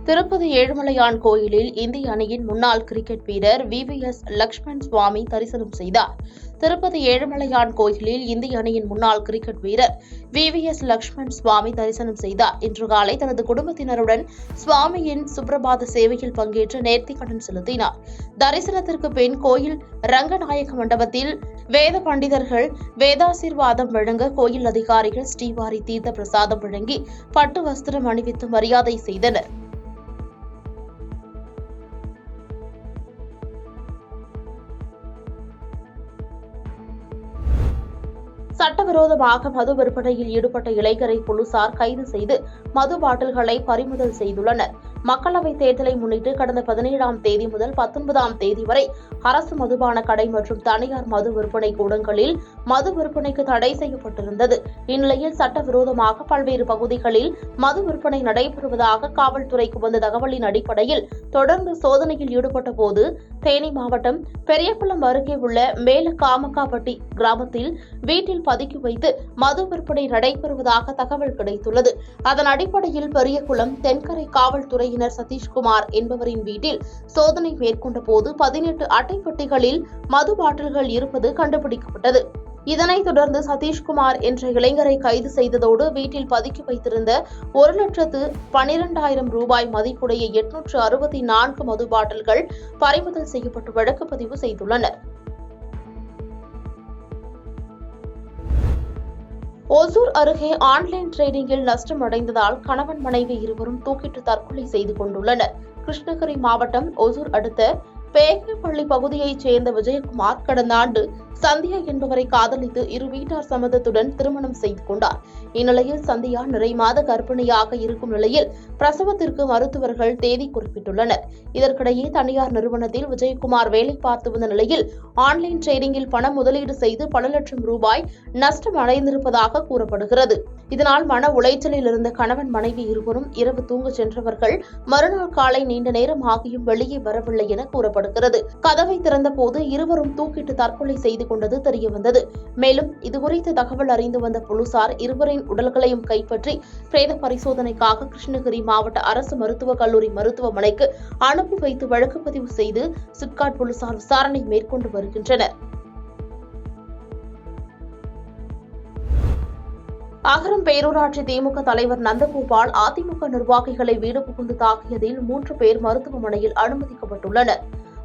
திருப்பதி ஏழுமலையான் கோயிலில் இந்திய அணியின் முன்னாள் கிரிக்கெட் வீரர் VVS லக்ஷ்மண் சுவாமி தரிசனம் செய்தார். திருப்பதி ஏழுமலையான் கோயிலில் இந்திய அணியின் முன்னாள் கிரிக்கெட் வீரர் VVS லக்ஷ்மண் சுவாமி தரிசனம் செய்தார். இன்று காலை தனது குடும்பத்தினருடன் சுவாமியின் சுப்ரபாத சேவையில் பங்கேற்று நேர்த்திக்கடன் செலுத்தினார். தரிசனத்திற்கு பின் கோயில் ரங்கநாயக மண்டபத்தில் வேத பண்டிதர்கள் வேதாசீர்வாதம் வழங்க கோயில் அதிகாரிகள் ஸ்ரீவாரி தீர்த்த பிரசாதம் வழங்கி பட்டு வஸ்திரம் அணிவித்து மரியாதை செய்தனர். சட்டவிரோதமாக மது விற்பனையில் ஈடுபட்ட இளைஞரை போலீசார் கைது செய்து மது பாட்டில்களை பறிமுதல் செய்துள்ளனர். மக்களவைத் தேர்தலை முன்னிட்டு கடந்த 17ஆம் தேதி முதல் 19ஆம் தேதி வரை அரசு மதுபான கடை மற்றும் தனியார் மது விற்பனை கூடங்களில் மது விற்பனைக்கு தடை செய்யப்பட்டிருந்தது. இந்நிலையில் சட்டவிரோதமாக பல்வேறு பகுதிகளில் மது விற்பனை நடைபெறுவதாக காவல்துறைக்கு வந்த தகவலின் அடிப்படையில் தொடர்ந்து சோதனையில் ஈடுபட்ட போது தேனி மாவட்டம் பெரியகுளம் அருகே உள்ள மேல காமக்காப்பட்டி கிராமத்தில் வீட்டில் பதுக்கி வைத்து மது விற்பனை நடைபெறுவதாக தகவல் கிடைத்துள்ளது. அதன் அடிப்படையில் பெரியகுளம் தென்கரை காவல்துறையினர் சதீஷ்குமார் என்பவரின் வீட்டில் சோதனை மேற்கொண்ட போது 18 அட்டைப்பெட்டிகளில் மது பாட்டில்கள் இருப்பது கண்டுபிடிக்கப்பட்டது. இதனைத் தொடர்ந்து சதீஷ்குமார் என்ற இளைஞரை கைது செய்ததோடு வீட்டில் பதுக்கி வைத்திருந்த 1,12,000 ரூபாய் மதிப்புடைய 864 மது பாட்டில்கள் பறிமுதல் செய்யப்பட்டு வழக்கு பதிவு செய்துள்ளனர். ஓசூர் அருகே ஆன்லைன் ட்ரேடிங்கில் நஷ்டம் அடைந்ததால் கணவன் மனைவி இருவரும் தூக்கிட்டு தற்கொலை செய்து கொண்டுள்ளனர். கிருஷ்ணகிரி மாவட்டம் ஓசூர் அடுத்த பேகைப்பள்ளி பகுதியைச் சேர்ந்த விஜயகுமார் கடந்த ஆண்டு சந்தியா என்பவரை காதலித்து இரு வீட்டார் சம்மதத்துடன் திருமணம் செய்து கொண்டார். இந்நிலையில் சந்தியா நிறை மாத கர்ப்பிணியாக இருக்கும் நிலையில் பிரசவத்திற்கு மருத்துவர்கள் தேதி குறிப்பிட்டுள்ளனர். இதற்கிடையே தனியார் நிறுவனத்தில் விஜயகுமார் வேலை பார்த்து வந்த நிலையில் ஆன்லைன் ட்ரேடிங்கில் பணம் முதலீடு செய்து பல லட்சம் ரூபாய் நஷ்டம் அடைந்திருப்பதாக கூறப்படுகிறது. இதனால் மன உளைச்சலில் இருந்த கணவன் மனைவி இருவரும் இரவு தூங்க சென்றவர்கள் மறுநாள் காலை நீண்ட நேரம் ஆகியும் வெளியே வரவில்லை என கூறப்படுகிறது. கதவை திறந்த போது இருவரும் தூக்கிட்டு தற்கொலை செய்து கொண்டது தெரியவந்தது. மேலும் இதுகுறித்து தகவல் அறிந்து வந்த போலீசார் இருவரின் உடல்களையும் கைப்பற்றி பிரேத பரிசோதனைக்காக கிருஷ்ணகிரி மாவட்ட அரசு மருத்துவக் கல்லூரி மருத்துவமனைக்கு அனுப்பி வைத்து வழக்கு பதிவு செய்து சிப்காட் போலீசார் விசாரணை மேற்கொண்டு வருகின்றனர். அகரம் பேரூராட்சி திமுக தலைவர் நந்தகோபால் அதிமுக நிர்வாகிகளை வீடு புகுந்து தாக்கியதில் 3 பேர் மருத்துவமனையில் அனுமதிக்கப்பட்டுள்ளனர்.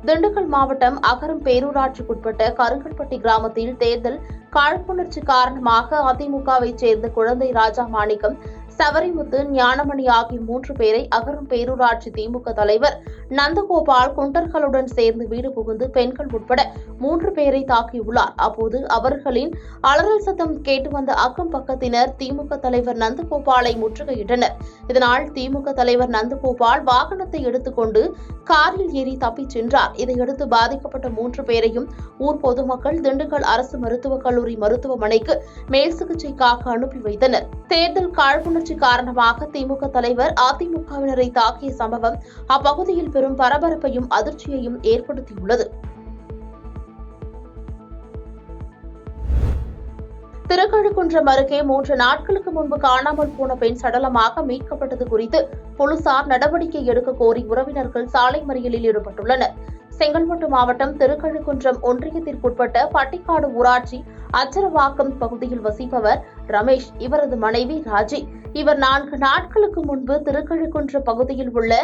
திண்டுக்கல் மாவட்டம் அகரம் பேரூராட்சிக்குட்பட்ட கருங்கல்பட்டி கிராமத்தில் தேர்தல் காழ்ப்புணர்ச்சி காரணமாக அதிமுகவைச் சேர்ந்த குழந்தை ராஜா மாணிக்கம், சவரிமுத்து, ஞானமணி ஆகிய 3 பேரை அகரம் பேரூராட்சி திமுக தலைவர் நந்தகோபால் குண்டர்களுடன் சேர்ந்து வீடு புகுந்து பெண்கள் உட்பட 3 பேரை தாக்கியுள்ளார். அப்போது அவர்களின் அலறல் சத்தம் கேட்டு வந்த அக்கம் பக்கத்தினர் திமுக தலைவர் நந்தகோபாலை முற்றுகையிட்டனர். இதனால் திமுக தலைவர் நந்தகோபால் வாகனத்தை எடுத்துக்கொண்டு காரில் ஏறி தப்பிச் சென்றார். இதையடுத்து பாதிக்கப்பட்ட 3 பேரையும் ஊர் பொதுமக்கள் திண்டுக்கல் அரசு மருத்துவக் கல்லூரி மருத்துவமனைக்கு மேல் சிகிச்சைக்காக அனுப்பி வைத்தனர். தேர்தல் காழ்ப்புணர்ச்சி காரணமாக திமுக தலைவர் அதிமுகவினரை தாக்கிய சம்பவம் அப்பகுதியில் பெரும் பரபரப்பையும் அதிர்ச்சியையும் ஏற்படுத்தியுள்ளது. திருக்கழுக்குன்றம் அருகே 3 நாட்களுக்கு முன்பு காணாமல் போன பெண் சடலமாக மீட்கப்பட்டது குறித்து போலீசார் நடவடிக்கை எடுக்க கோரி உறவினர்கள் சாலை மறியலில் ஈடுபட்டுள்ளனர். செங்கல்பட்டு மாவட்டம் திருக்கழுக்குன்றம் ஒன்றியத்திற்குட்பட்ட பட்டிக்காடு ஊராட்சி அச்சரவாக்கம் பகுதியில் வசிப்பவர் ரமேஷ். இவரது மனைவி ராஜி. இவர் 4 நாட்களுக்கு முன்பு திருக்கழுக்குன்றம் பகுதியில் உள்ள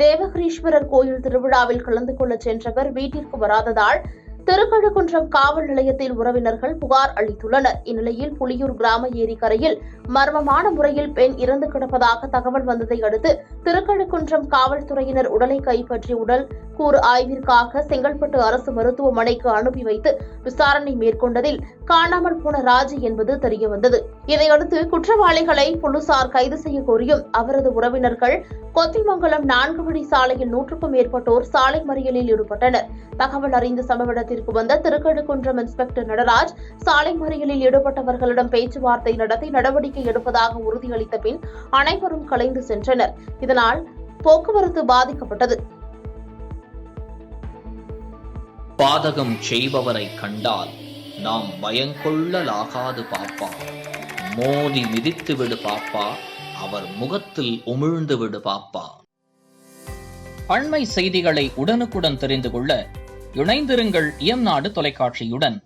தேவகிரீஸ்வரர் கோயில் திருவிழாவில் கலந்து கொள்ள சென்றவர் வீட்டிற்கு வராததால் திருக்கழுக்குன்றம் காவல் நிலையத்தில் உறவினர்கள் புகார் அளித்துள்ளனர். இந்நிலையில் புலியூர் கிராம ஏரி கரையில் மர்மமான முறையில் பெண் இறந்து கிடப்பதாக தகவல் வந்ததை அடுத்து திருக்கழுக்குன்றம் காவல்துறையினர் உடலை கைப்பற்றி உடல் கூறு ஆய்விற்காக செங்கல்பட்டு அரசு மருத்துவமனைக்கு அனுப்பி வைத்து விசாரணை மேற்கொண்டதில் காணாமல் போன ராஜி என்பது தெரியவந்தது. இதையடுத்து குற்றவாளிகளை போலீசார் கைது செய்ய கோரியும் அவரது உறவினர்கள் கொத்திமங்கலம் 4 வழி சாலையில் 100க்கும் மேற்பட்டோர் சாலை மறியலில் ஈடுபட்டனர். தகவல் அறிந்த சம்பவ இடத்திற்கு வந்த திருக்கழுக்குன்றம் இன்ஸ்பெக்டர் நடராஜ் சாலை மறியலில் ஈடுபட்டவர்களிடம் பேச்சுவார்த்தை நடத்தி நடவடிக்கை எடுப்பதாக உறுதியளித்த பின் அனைவரும் கலைந்து சென்றனர். இதனால் போக்குவரத்து பாதிக்கப்பட்டது. பாதகம் செய்பவரை கண்டால் நாம் பயங்கொள்ளலாகாது பாப்பா. மோதி மிதித்து விடு பாப்பா, அவர் முகத்தில் உமிழ்ந்து விடு பாப்பா. அண்மை செய்திகளை உடனுக்குடன் தெரிந்து கொள்ள இணைந்திருங்கள் இயம்நாடு தொலைக்காட்சியுடன்.